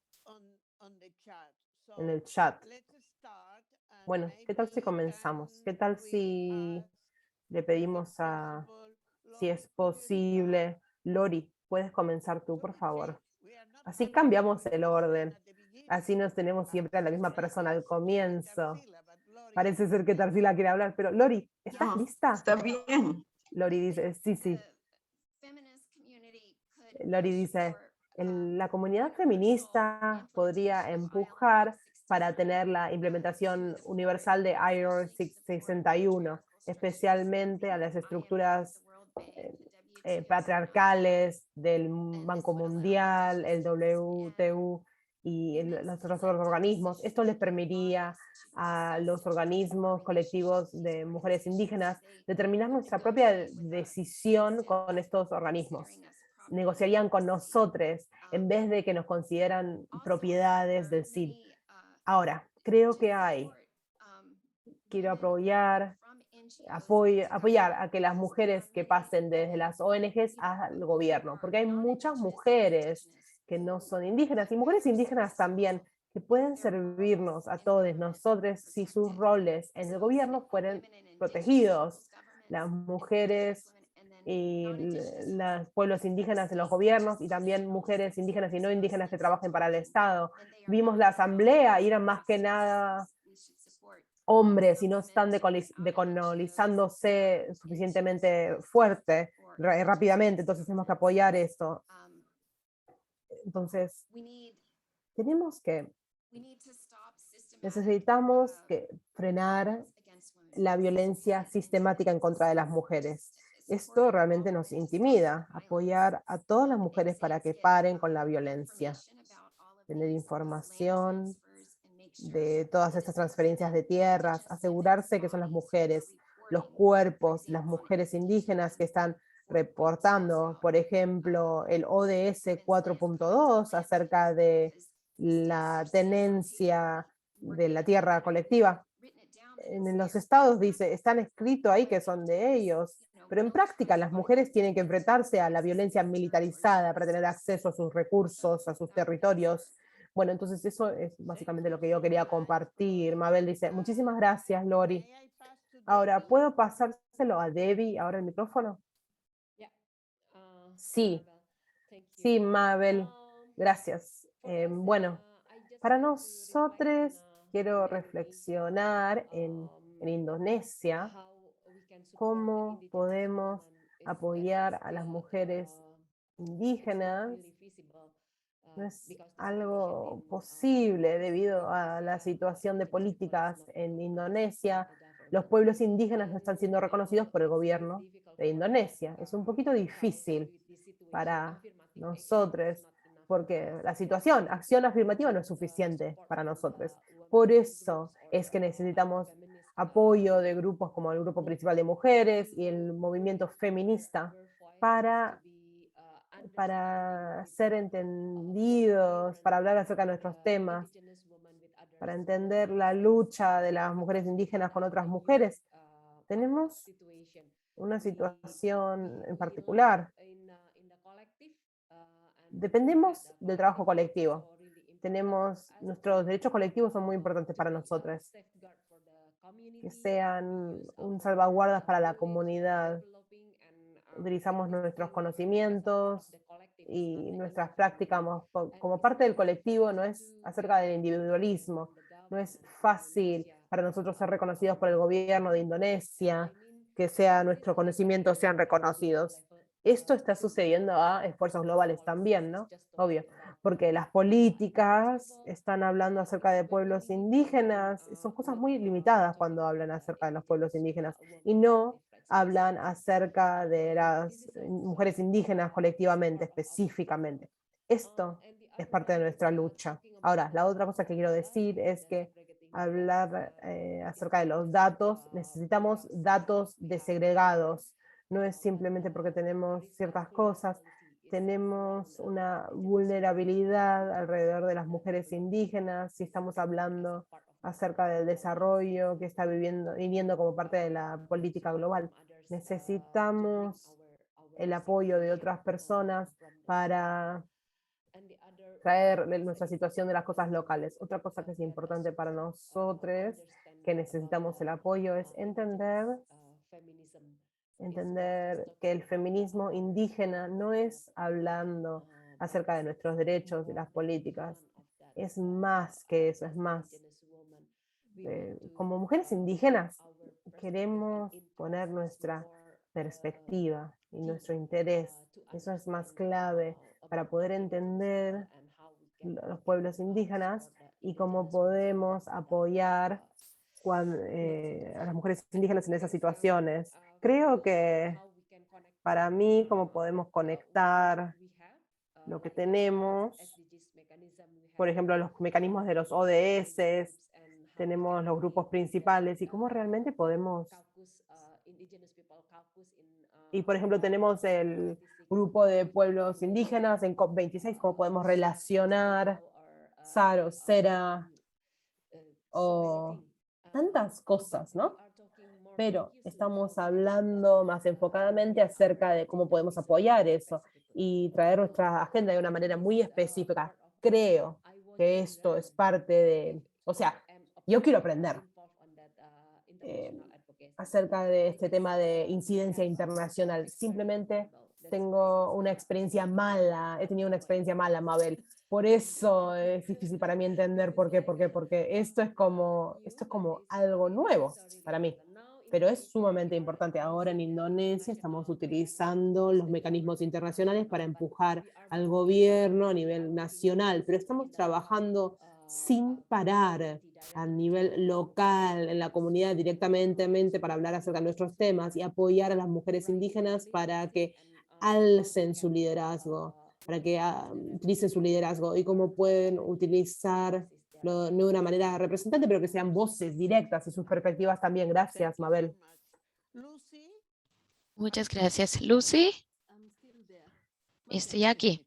en el chat. Bueno, ¿qué tal si comenzamos? ¿Qué tal si le pedimos a, si es posible, Lori, puedes comenzar tú, por favor? Así cambiamos el orden. Así nos tenemos siempre a la misma persona al comienzo. Parece ser que Tarsila quiere hablar, pero Lori, ¿estás No, lista? está bien. Lori dice, sí. Lori dice, la comunidad feminista podría empujar para tener la implementación universal de IOR 61, especialmente a las estructuras patriarcales del Banco Mundial, el WTO y los otros organismos. Esto les permitiría a los organismos colectivos de mujeres indígenas determinar nuestra propia decisión con estos organismos. Negociarían con nosotros en vez de que nos consideran propiedades del CID. Ahora, creo que quiero apoyar a que las mujeres que pasen desde las ONGs al gobierno, porque hay muchas mujeres que no son indígenas y mujeres indígenas también que pueden servirnos a todos nosotros si sus roles en el gobierno fueran protegidos. Las mujeres y los pueblos indígenas en los gobiernos y también mujeres indígenas y no indígenas que trabajen para el Estado. Vimos la asamblea y eran más que nada hombres y no están decolonizándose suficientemente fuerte, rápidamente, entonces tenemos que apoyar esto. Entonces, necesitamos frenar la violencia sistemática en contra de las mujeres. Esto realmente nos intimida, apoyar a todas las mujeres para que paren con la violencia, tener información de todas estas transferencias de tierras, asegurarse que son las mujeres, los cuerpos, las mujeres indígenas que están reportando, por ejemplo, el ODS 4.2 acerca de la tenencia de la tierra colectiva. En los estados dice, están escrito ahí que son de ellos, pero en práctica las mujeres tienen que enfrentarse a la violencia militarizada para tener acceso a sus recursos, a sus territorios. Bueno, entonces eso es básicamente lo que yo quería compartir. Mabel dice, muchísimas gracias, Lori. Ahora, ¿puedo pasárselo a Debbie ahora el micrófono? Sí, Mabel, gracias. Bueno, para nosotros quiero reflexionar en Indonesia cómo podemos apoyar a las mujeres indígenas. No es algo posible debido a la situación de políticas en Indonesia. Los pueblos indígenas no están siendo reconocidos por el gobierno de Indonesia. Es un poquito difícil para nosotros, porque la acción afirmativa no es suficiente para nosotros. Por eso es que necesitamos apoyo de grupos como el Grupo Principal de Mujeres y el movimiento feminista para ser entendidos, para hablar acerca de nuestros temas, para entender la lucha de las mujeres indígenas con otras mujeres. Tenemos una situación en particular. Dependemos del trabajo colectivo. Nuestros derechos colectivos son muy importantes para nosotros. que sean un salvaguardas para la comunidad. Utilizamos nuestros conocimientos y nuestras prácticas como parte del colectivo, no es acerca del individualismo. No es fácil para nosotros ser reconocidos por el gobierno de Indonesia, que nuestros conocimientos sean reconocidos. Esto está sucediendo a esfuerzos globales también, ¿no? Obvio, porque las políticas están hablando acerca de pueblos indígenas, son cosas muy limitadas cuando hablan acerca de los pueblos indígenas, y no hablan acerca de las mujeres indígenas colectivamente, específicamente. Esto es parte de nuestra lucha. Ahora, la otra cosa que quiero decir es que hablar acerca de los datos, necesitamos datos desegregados. No es simplemente porque tenemos ciertas cosas, tenemos una vulnerabilidad alrededor de las mujeres indígenas, si estamos hablando acerca del desarrollo que está viniendo como parte de la política global. Necesitamos el apoyo de otras personas para traer nuestra situación de las cosas locales. Otra cosa que es importante para nosotros, que necesitamos el apoyo, es entender que el feminismo indígena no es hablando acerca de nuestros derechos y las políticas. Es más que eso, es más. Como mujeres indígenas queremos poner nuestra perspectiva y nuestro interés. Eso es más clave para poder entender los pueblos indígenas y cómo podemos apoyar a las mujeres indígenas en esas situaciones. Creo que para mí, cómo podemos conectar lo que tenemos, por ejemplo, los mecanismos de los ODS, tenemos los grupos principales y cómo realmente podemos. Y por ejemplo, tenemos el grupo de pueblos indígenas en COP26, cómo podemos relacionar SAR o CERA o tantas cosas, ¿no? Pero estamos hablando más enfocadamente acerca de cómo podemos apoyar eso y traer nuestra agenda de una manera muy específica. Creo que esto es parte de, o sea, yo quiero aprender acerca de este tema de incidencia internacional. Simplemente tengo una experiencia mala, he tenido una experiencia mala, Mabel. Por eso es difícil para mí entender por qué, porque esto es como algo nuevo para mí. Pero es sumamente importante. Ahora en Indonesia estamos utilizando los mecanismos internacionales para empujar al gobierno a nivel nacional, pero estamos trabajando sin parar a nivel local, en la comunidad directamente para hablar acerca de nuestros temas y apoyar a las mujeres indígenas para que alcen su liderazgo, para que utilicen su liderazgo y cómo pueden utilizar no de una manera representante, pero que sean voces directas y sus perspectivas también. Gracias, Mabel. Lucy. Muchas gracias. Lucy, estoy aquí.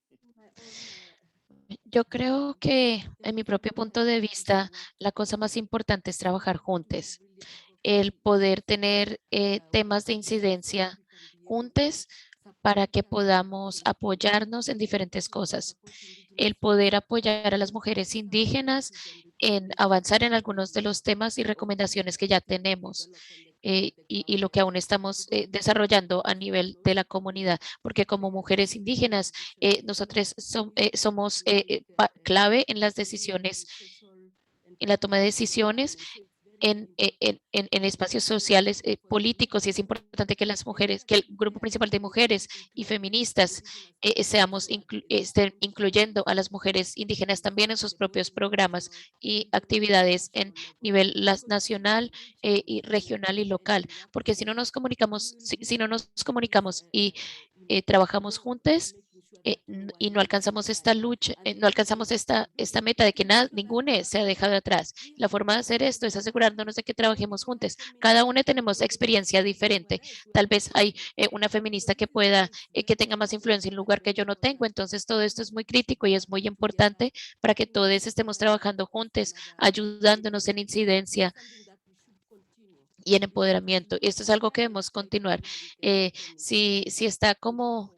Yo creo que en mi propio punto de vista, la cosa más importante es trabajar juntos. El poder tener temas de incidencia juntos para que podamos apoyarnos en diferentes cosas. El poder apoyar a las mujeres indígenas en avanzar en algunos de los temas y recomendaciones que ya tenemos. Y lo que aún estamos desarrollando a nivel de la comunidad, porque como mujeres indígenas, nosotros somos clave en las decisiones, en la toma de decisiones en espacios sociales, políticos, y es importante que las mujeres, que el grupo principal de mujeres y feministas estén incluyendo a las mujeres indígenas también en sus propios programas y actividades en nivel nacional y regional y local, porque si no nos comunicamos, si no nos comunicamos y trabajamos juntos, y no alcanzamos esta lucha, no alcanzamos esta meta de que ninguna se ha dejado atrás. La forma de hacer esto es asegurándonos de que trabajemos juntos. Cada una tenemos experiencia diferente. Tal vez hay una feminista que pueda, que tenga más influencia en un lugar que yo no tengo. Entonces todo esto es muy crítico y es muy importante para que todos estemos trabajando juntos, ayudándonos en incidencia y en empoderamiento. Y esto es algo que debemos continuar. Si está como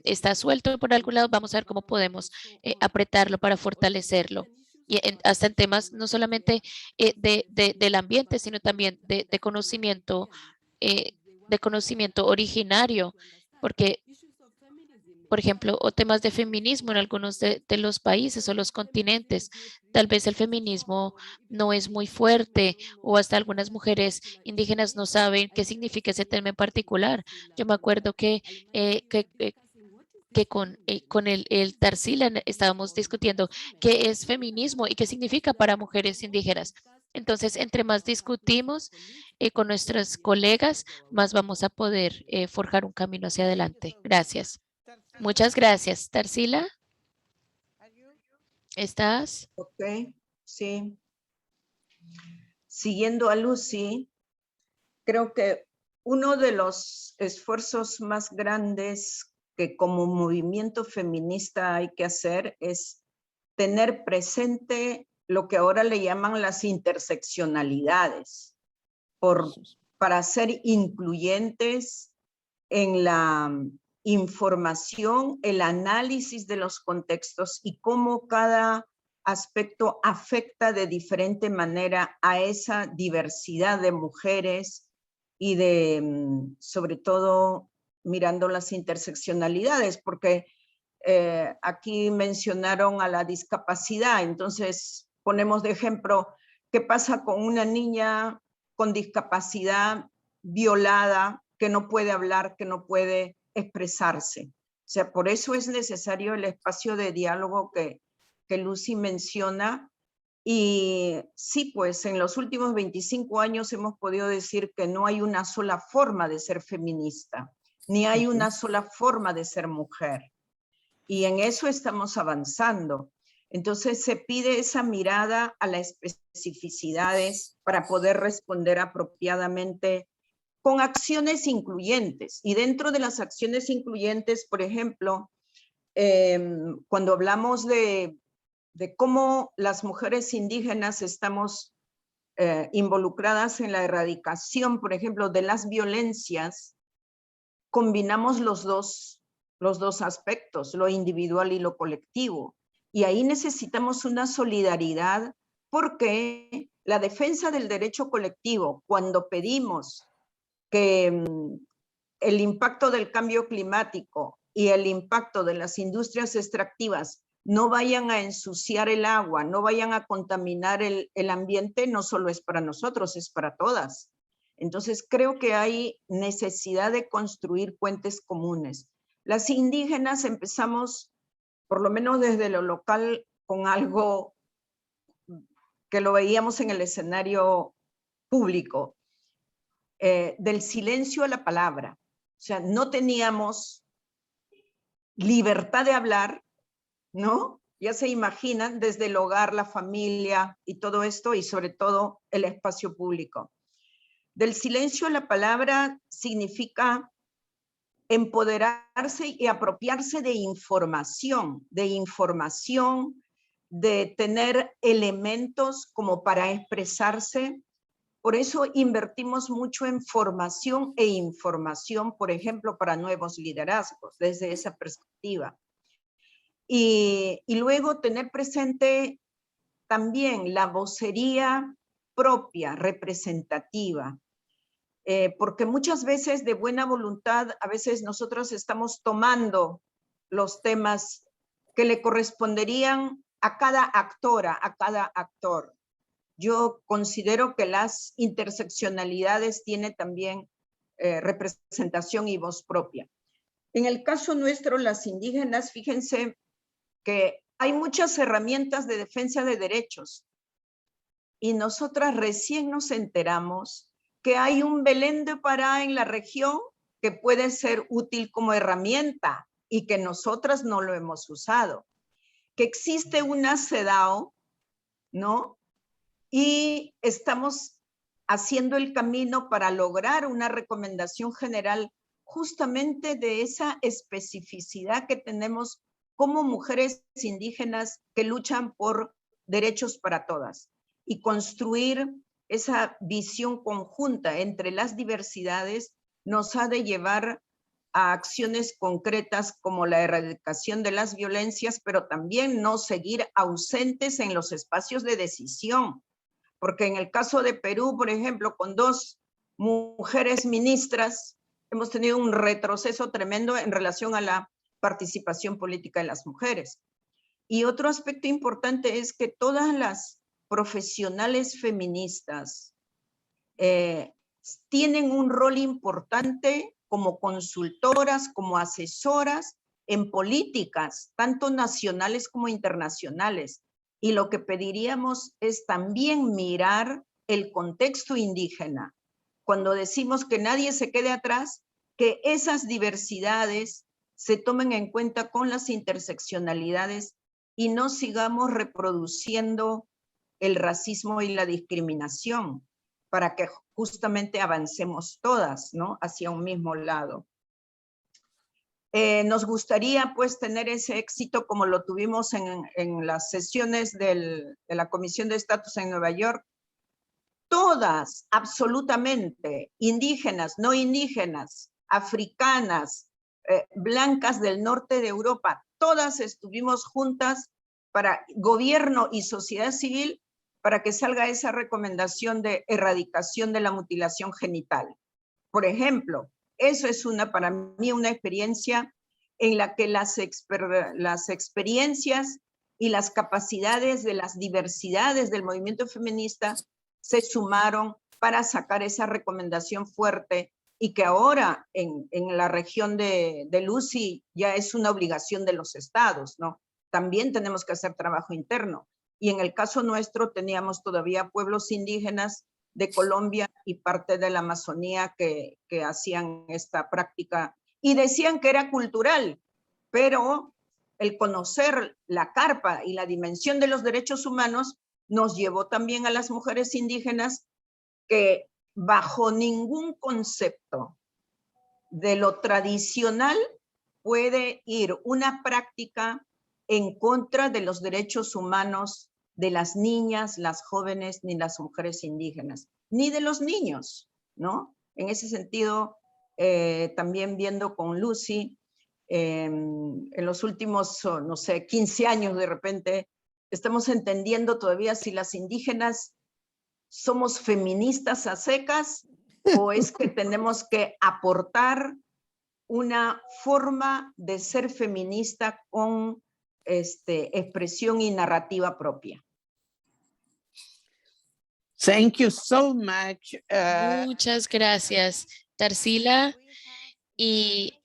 está suelto por algún lado, vamos a ver cómo podemos apretarlo para fortalecerlo. y hasta en temas no solamente del ambiente, sino también de conocimiento originario, porque, por ejemplo, o temas de feminismo en algunos de los países o los continentes. Tal vez el feminismo no es muy fuerte o hasta algunas mujeres indígenas no saben qué significa ese tema en particular. Yo me acuerdo que con el Tarsila estábamos discutiendo qué es feminismo y qué significa para mujeres indígenas. Entonces, entre más discutimos con nuestros colegas, más vamos a poder forjar un camino hacia adelante. Gracias. Muchas gracias. Tarsila, ¿estás? Ok, sí. Siguiendo a Lucy, creo que uno de los esfuerzos más grandes que como movimiento feminista hay que hacer es tener presente lo que ahora le llaman las interseccionalidades, para ser incluyentes en la información, el análisis de los contextos y cómo cada aspecto afecta de diferente manera a esa diversidad de mujeres y de, sobre todo, mirando las interseccionalidades, porque aquí mencionaron a la discapacidad, entonces ponemos de ejemplo, ¿qué pasa con una niña con discapacidad violada que no puede hablar, que no puede expresarse? O sea, por eso es necesario el espacio de diálogo que Lucy menciona. Y sí, pues en los últimos 25 años hemos podido decir que no hay una sola forma de ser feminista, ni hay una sola forma de ser mujer. Y en eso estamos avanzando. Entonces se pide esa mirada a las especificidades para poder responder apropiadamente con acciones incluyentes. Y dentro de las acciones incluyentes, por ejemplo, cuando hablamos de cómo las mujeres indígenas estamos involucradas en la erradicación, por ejemplo, de las violencias, combinamos los dos aspectos, lo individual y lo colectivo. Y ahí necesitamos una solidaridad porque la defensa del derecho colectivo, cuando pedimos que el impacto del cambio climático y el impacto de las industrias extractivas no vayan a ensuciar el agua, no vayan a contaminar el ambiente, no solo es para nosotros, es para todas. Entonces creo que hay necesidad de construir puentes comunes. Las indígenas empezamos, por lo menos desde lo local, con algo que lo veíamos en el escenario público, del silencio a la palabra. O sea, no teníamos libertad de hablar, ¿no? Ya se imaginan desde el hogar, la familia y todo esto, y sobre todo el espacio público. Del silencio a la palabra significa empoderarse y apropiarse de información, de tener elementos como para expresarse. Por eso invertimos mucho en formación e información, por ejemplo, para nuevos liderazgos, desde esa perspectiva. Y luego tener presente también la vocería propia, representativa, porque muchas veces de buena voluntad, a veces nosotros estamos tomando los temas que le corresponderían a cada actora, a cada actor. Yo considero que las interseccionalidades tienen también representación y voz propia. En el caso nuestro, las indígenas, fíjense que hay muchas herramientas de defensa de derechos y nosotras recién nos enteramos que hay un Belén de Pará en la región que puede ser útil como herramienta y que nosotras no lo hemos usado. Que existe una CEDAW, ¿no? Y estamos haciendo el camino para lograr una recomendación general justamente de esa especificidad que tenemos como mujeres indígenas que luchan por derechos para todas y construir esa visión conjunta entre las diversidades nos ha de llevar a acciones concretas como la erradicación de las violencias, pero también no seguir ausentes en los espacios de decisión. Porque en el caso de Perú, por ejemplo, con 2 mujeres ministras, hemos tenido un retroceso tremendo en relación a la participación política de las mujeres. Y otro aspecto importante es que todas las profesionales feministas tienen un rol importante como consultoras, como asesoras en políticas, tanto nacionales como internacionales. Y lo que pediríamos es también mirar el contexto indígena. Cuando decimos que nadie se quede atrás, que esas diversidades se tomen en cuenta con las interseccionalidades y no sigamos reproduciendo el racismo y la discriminación para que justamente avancemos todas, ¿no?, hacia un mismo lado. Nos gustaría pues tener ese éxito como lo tuvimos en las sesiones de la Comisión de Estatus en Nueva York. Todas, absolutamente, indígenas, no indígenas, africanas, blancas del norte de Europa, todas estuvimos juntas para gobierno y sociedad civil para que salga esa recomendación de erradicación de la mutilación genital. Por ejemplo, eso es para mí una experiencia en la que las experiencias y las capacidades de las diversidades del movimiento feminista se sumaron para sacar esa recomendación fuerte y que ahora en la región de Lucy ya es una obligación de los estados, ¿no? También tenemos que hacer trabajo interno. Y en el caso nuestro teníamos todavía pueblos indígenas de Colombia y parte de la Amazonía que hacían esta práctica y decían que era cultural, pero el conocer la carpa y la dimensión de los derechos humanos nos llevó también a las mujeres indígenas que bajo ningún concepto de lo tradicional puede ir una práctica en contra de los derechos humanos de las niñas, las jóvenes, ni las mujeres indígenas, ni de los niños, ¿no? En ese sentido, también viendo con Lucy, en los últimos, no sé, 15 años de repente, estamos entendiendo todavía si las indígenas somos feministas a secas o es que tenemos que aportar una forma de ser feminista con expresión y narrativa propia. Thank you so much. Muchas gracias, Tarsila. Y